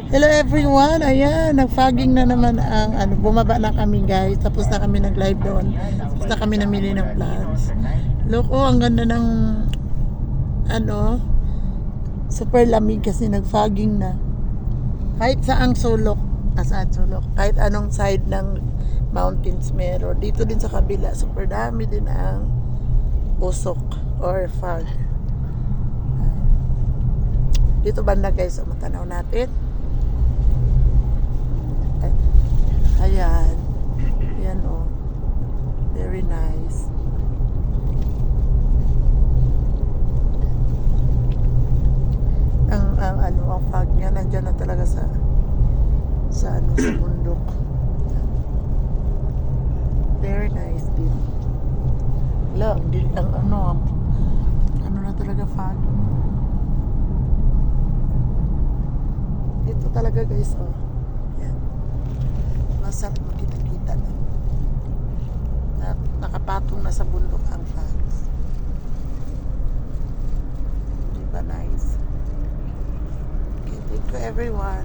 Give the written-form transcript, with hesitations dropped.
Hello everyone, ayan, nag-fogging na naman ang bumaba na kami guys, tapos na kami nag-live doon, tapos na kami namili ng plants. Look, oh, ang ganda ng super lamig kasi nag-fogging na. Kahit saang sulok, kahit anong side ng mountains meron. Dito din sa kabila, super dami din ang usok or fog. Dito banda guys, matanaw natin. Ayan. Ayan oh. Very nice. Ang fog niya nandiyan na talaga sa bundok. Very nice din. Lang, ano na talaga fog. Dito talaga guys oh. Yan. Masarap makita-kita na. Nakapatong na sa bundok ang fogs. Diba nice? Okay, thank you everyone.